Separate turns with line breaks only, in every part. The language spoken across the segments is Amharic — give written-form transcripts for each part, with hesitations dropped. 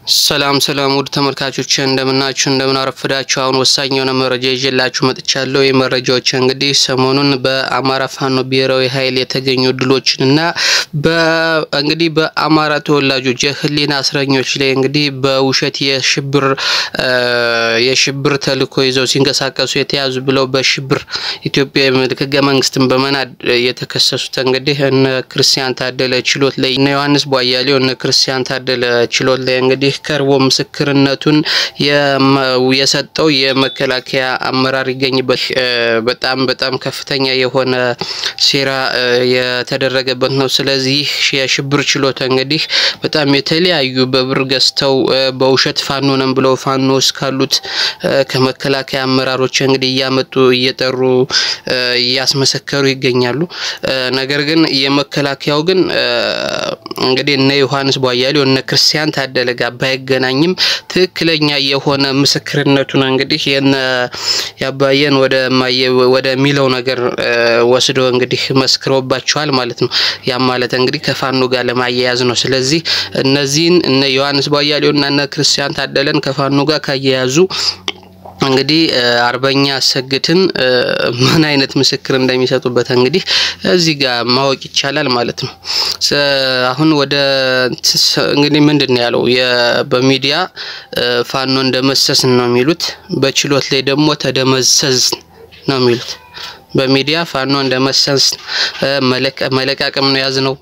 ሰላም ውድ ተመልካቾች እንደምናችሁ እንደምናረፈዳችሁ አሁን ወሳኝ የሆነ መረጃ ይዤላችሁ መጥቻለሁ። የመረጃዎች እንግዲህ ሰሞኑን በአማራ ፋኖ ብሔራዊ ኃይል የተገኙ ድሎችንና እንግዲህ በአማራ ተወላጆች የህሊና እስረኞች ላይ እንግዲህ በውሸት የሽብር ተልዕኮ ይዘው ሲንቀሳቀሱ የተያዙ ብለው በሽብር ኢትዮጵያ ህገ መንግስትን በመናድ የተከሰሱት እንግዲህ እነ ክርስቲያን ታደለ ችሎት ላይ እነ ዮሐንስ ቧያሌው እነ ክርስቲያን ታደለ ችሎት ላይ እንግዲህ ከርቦ ምስክርነቱን የሰጠው የመከላከያ አመራር ይገኝበት በጣም ከፍተኛ የሆነ ሴራ የተደረገበት ነው። ስለዚህ የሽብር ችሎት እንግዲህ በጣም የተለያዩ በብር ገዝተው በውሸት ፋኖ ነን ብለው ፋኖስ ካሉት ከመከላከያ አመራሮች እንግዲህ ያመጡ እየጠሩ ያስመሰከሩ ይገኛሉ። ነገር ግን የመከላከያው ግን እንግዲህ እነ ዮሐንስ ቧያሌው እነ ክርስቲያን ታደለ ጋር ባይገናኝም ትክክለኛ የሆነ ምስክርነቱን እንግዲህ ያባየን ወደ ሚለው ነገር ወስዶ እንግዲህ መስክሮባቸዋል ማለት ነው። ያ ማለት እንግዲህ ከፋኖ ጋር ለማያያዝ ነው። ስለዚህ እነዚህን እነ ዮሐንስ ቧያሌውና እነ ክርስቲያን ታደለን ከፋኖ ጋር ካያያዙ እንግዲህ አርበኛ ሰግትን ምን አይነት ምስክር እንደሚሰጡበት እንግዲህ እዚህ ጋር ማወቅ ይቻላል ማለት ነው። አሁን ወደ እንግዲህ ምንድነው ያለው በሚዲያ ፋኖ እንደመሰስ ነው የሚሉት፣ በችሎት ላይ ደግሞ ተደመሰስ ነው የሚሉት። በሚዲያ ፋኖ እንደመሰስ መለቃቀም ነው ያዝነው፣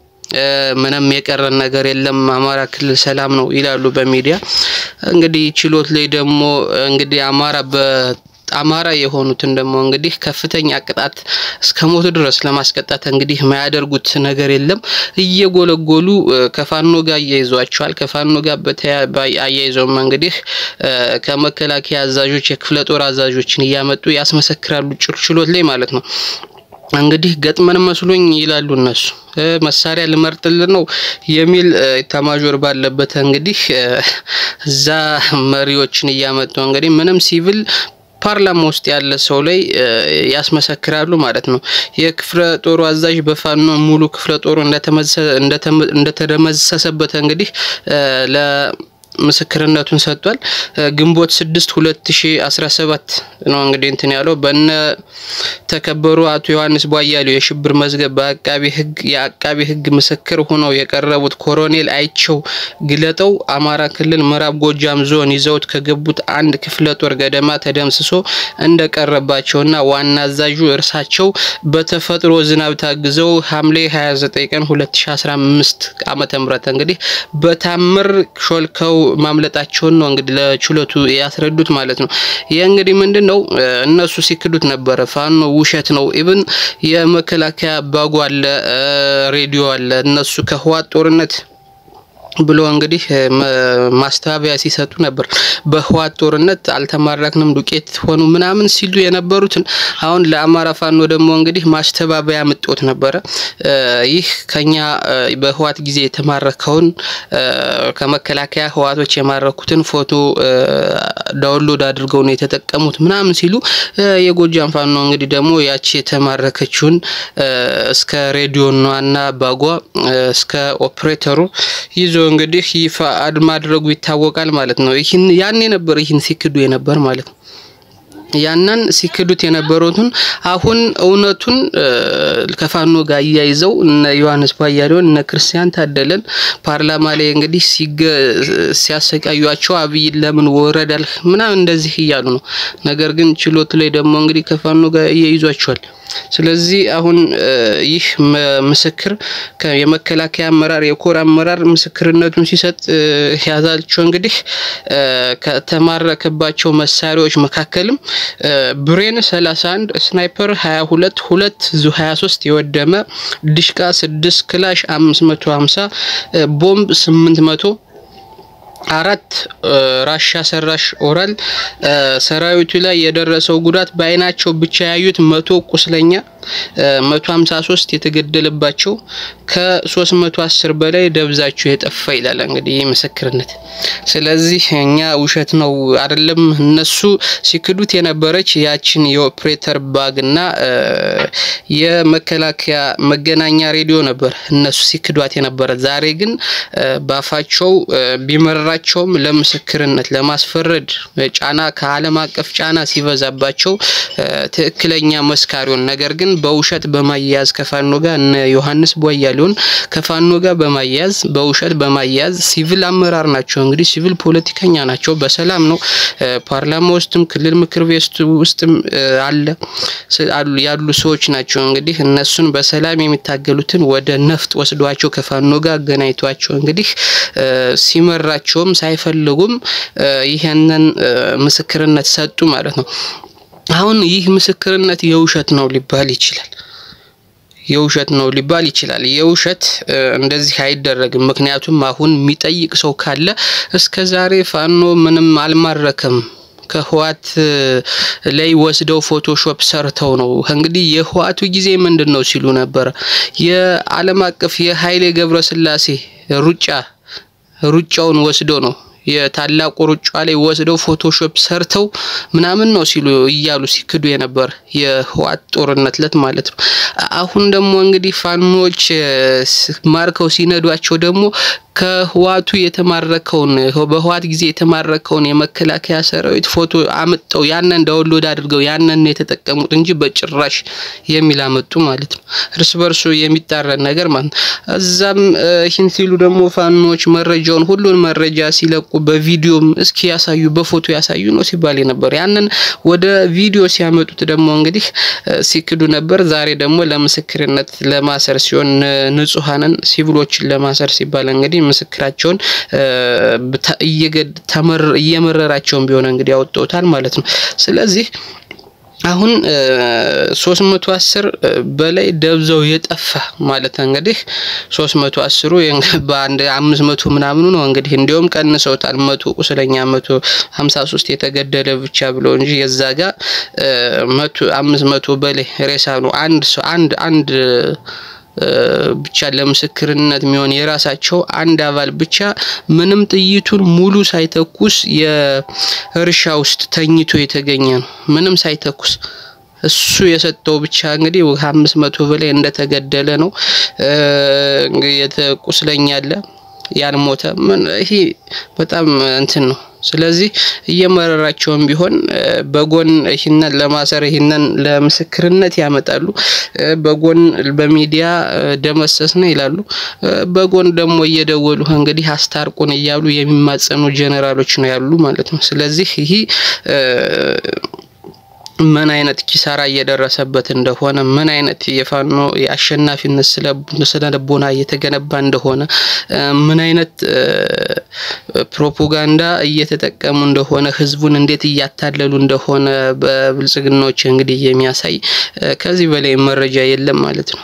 ምንም የቀረን ነገር የለም፣ አማራ ክልል ሰላም ነው ይላሉ በሚዲያ። እንግዲህ ችሎት ላይ ደግሞ እንግዲህ አማራ የሆኑትን ደግሞ እንግዲህ ከፍተኛ ቅጣት እስከሞት ድረስ ለማስቀጣት እንግዲህ ማያደርጉት ነገር የለም። እየጎለጎሉ ከፋኖ ጋር ያይዟቸዋል። ከፋኖ ጋር አያይዘውም እንግዲህ ከመከላከያ አዛዦች የክፍለ ጦር አዛዦችን ያመጡ ያስመሰክራሉ ችሎት ላይ ማለት ነው። እንግዲህ ገጥመን መስሎኝ ይላሉ እነሱ መሳሪያ ልመርጥልን ነው የሚል ተማጆር ባለበት እንግዲህ እዛ መሪዎችን ያመጡ እንግዲህ ምንም ሲቪል ፓርላማ ውስጥ ያለ ሰው ላይ ያስመሰክራሉ ማለት ነው። የክፍለ ጦሩ አዛዥ በፋኖ ሙሉ ክፍለ ጦሩ እንደተደመሰሰበት እንግዲህ ምስክርነቱን ሰጥቷል። ግንቦት 6 2017 ነው እንግዲህ እንትን ያለው በእነ ተከበሩ አቶ ዮሐንስ ቧያሌው የሽብር መዝገብ የአቃቢ ህግ ምስክር ሆነው የቀረቡት ኮሎኔል አይቸው ግለጠው አማራ ክልል ምዕራብ ጎጃም ዞን ይዘውት ከገቡት አንድ ክፍለ ጦር ገደማ ተደምስሶ እንደቀረባቸውና ዋና አዛዡ እርሳቸው በተፈጥሮ ዝናብ ታግዘው ሐምሌ 29 ቀን 2015 ዓመተ ምህረት እንግዲህ በታምር ሾልከው ማምለጣቸውን ነው እንግዲህ ለችሎቱ ያስረዱት ማለት ነው። የእንግዲህ ምንድነው እነሱ ሲክዱት ነበር ፋኖ ውሸት ነው። ኢቭን የመከላከያ ባጓ አለ ሬዲዮ አለ እነሱ ከህዋት ጦርነት ብሎ እንግዲህ ማስተባበያ ሲሰጡ ነበር። በህዋት ጦርነት አልተማረክንም ዱቄት ሆኑ ምናምን ሲሉ የነበሩትን አሁን ለአማራ ፋኖ ደግሞ እንግዲህ ማስተባበያ መጥቶት ነበር። ይህ ከኛ በህዋት ጊዜ የተማረከውን ከመከላከያ ህዋቶች የማረኩትን ፎቶ ዳውንሎድ አድርገው ነው የተጠቀሙት ምናምን ሲሉ የጎጃም ፋኖ እንግዲህ ደግሞ ያቺ የተማረከችውን እስከ ሬዲዮኗና ባጓ እስከ ኦፕሬተሩ ይዞ እንግዲህ ይፋ ማድረጉ ይታወቃል ማለት ነው። ያኔ ነበር ይህን ሲክዱ የነበር ማለት ነው። ያንን ሲክዱት የነበሩትን አሁን እውነቱን ከፋኖ ጋር ያይዘው እነ ዮሐንስ ቧያሌው እነ ክርስቲያን ታደለን ፓርላማ ላይ እንግዲህ ሲያሰቃዩአቸው አብይ ለምን ወረዳል ምናምን እንደዚህ ይያሉ ነው። ነገር ግን ችሎት ላይ ደግሞ እንግዲህ ከፋኖ ጋር ያይዟቸዋል። ስለዚህ አሁን ይህ ምስክር የመከላከያ አመራር የኮር አመራር ምስክርነቱን ሲሰጥ ያዛልቸው እንግዲህ ከተማረከባቸው መሳሪያዎች መካከልም ብሬን 31 ስናይፐር 22 2 ዙ 23 የወደመ ዲሽቃ 6 ክላሽ 550 ቦምብ 800 አራት ራሻ ሰራሽ ኦራል ሰራዊቱ ላይ የደረሰው ጉዳት በአይናቸው ብቻ ያዩት 100 ቁስለኛ 153 የተገደለባቸው ከ310 በላይ ደብዛቸው የጠፋ ይላል እንግዲህ ምስክርነት። ስለዚህ እኛ ውሸት ነው አይደለም እነሱ ሲክዱት የነበረች ያችን የኦፕሬተር ባግና የመከላከያ መገናኛ ሬዲዮ ነበር እነሱ ሲክዷት የነበረ። ዛሬ ግን ባፋቸው ቢመራቸውም ለምስክርነት ለማስፈረድ ጫና ከዓለም አቀፍ ጫና ሲበዛባቸው ትክክለኛ መስካሪውን ነገር ግን በውሸት በማያያዝ ከፋኖ ጋር እነ ዮሐንስ ቧያሌውን ከፋኖ ጋር በማያያዝ በውሸት በማያያዝ ሲቪል አመራር ናቸው እንግዲህ ሲቪል ፖለቲከኛ ናቸው። በሰላም ነው ፓርላማ ውስጥም ክልል ምክር ቤት ውስጥም ያሉ ሰዎች ናቸው እንግዲህ እነሱን በሰላም የሚታገሉትን ወደ ነፍጥ ወስዷቸው ከፋኖ ጋር አገናኝቷቸው እንግዲህ ሲመራቸውም ሳይፈልጉም ይሄንን ምስክርነት ሰጡ ማለት ነው። አሁን ይህ ምስክርነት የውሸት ነው ሊባል ይችላል። የውሸት ነው ሊባል ይችላል። የውሸት እንደዚህ አይደረግም። ምክንያቱም አሁን የሚጠይቅ ሰው ካለ እስከዛሬ ፋኖ ምንም አልማረከም ከህዋት ላይ ወስደው ፎቶሾፕ ሰርተው ነው እንግዲህ የህዋቱ ጊዜ ምንድነው ሲሉ ነበር የዓለም አቀፍ የኃይሌ ገብረስላሴ ሩጫውን ወስደው ነው የታላቁ ሩጫ ላይ ወስደው ፎቶሾፕ ሰርተው ምናምን ነው ሲሉ ይያሉ ሲክዱ የነበር የህዋት ጦርነት ለት ማለት ነው። አሁን ደግሞ እንግዲህ ፋኖች ማርከው ሲነዷቸው ደግሞ ከህዋቱ የተማረከውን በህዋት ጊዜ የተማረከውን የመከላከያ ሰራዊት ፎቶ አመጣው ያንን ዳውንሎድ አድርገው ያንን የተጠቀሙት እንጂ በጭራሽ የሚል አመጡ ማለት ነው። እርስ በርሱ የሚጣረን ነገር ማለት እዛም ይህን ሲሉ ደግሞ ፋኖች መረጃውን ሁሉን መረጃ ሲለቁ በቪዲዮም እስኪ ያሳዩ በፎቶ ያሳዩ ነው ሲባል ነበር። ያንን ወደ ቪዲዮ ሲያመጡት ደግሞ እንግዲህ ሲክዱ ነበር። ዛሬ ደግሞ ለምስክርነት ለማሰር ሲሆን ንጹሃንን ሲቪሎችን ለማሰር ሲባል እንግዲህ ምስክራቸውን እየመረራቸውን ቢሆን እንግዲህ ያወጣውታል ማለት ነው። ስለዚህ አሁን 310 በላይ ደብዘው የጠፋ ማለት እንግዲህ 310ሩ በአንድ 500 ምናምኑ ነው እንግዲህ እንደውም ቀንሰውታል 100 ቁስለኛ 153 የተገደለ ብቻ ብሎ እንጂ የዛጋ 500 በላይ ሬሳ ነው አንድ ብቻ ለምስክርነት የሚሆን የራሳቸው አንድ አባል ብቻ ምንም ጥይቱን ሙሉ ሳይተኩስ የእርሻ ውስጥ ተኝቶ የተገኘ ነው ምንም ሳይተኩስ እሱ የሰጠው ብቻ እንግዲህ 500 በላይ እንደተገደለ ነው እንግዲህ የተቁስለኛ አለ ያን ሞተ ይሄ በጣም እንትን ነው። ስለዚህ እየመረራቸውም ቢሆን በጎን ይሄንን ለማሰር ይሄንን ለምስክርነት ያመጣሉ በጎን በሚዲያ ደመሰስነ ይላሉ በጎን ደግሞ እየደወሉ እንግዲህ አስታርቁን እያሉ የሚማጸኑ ጀነራሎች ነው ያሉ ማለት ነው። ስለዚህ ይሄ ምን አይነት ኪሳራ እየደረሰበት እንደሆነ ምን አይነት የፋኖ የአሸናፊነት ስለልቦና እየተገነባ እንደሆነ ምን አይነት ፕሮፓጋንዳ እየተጠቀሙ እንደሆነ ህዝቡን እንዴት እያታለሉ እንደሆነ በብልጽግናዎች እንግዲህ የሚያሳይ ከዚህ በላይ መረጃ የለም ማለት ነው።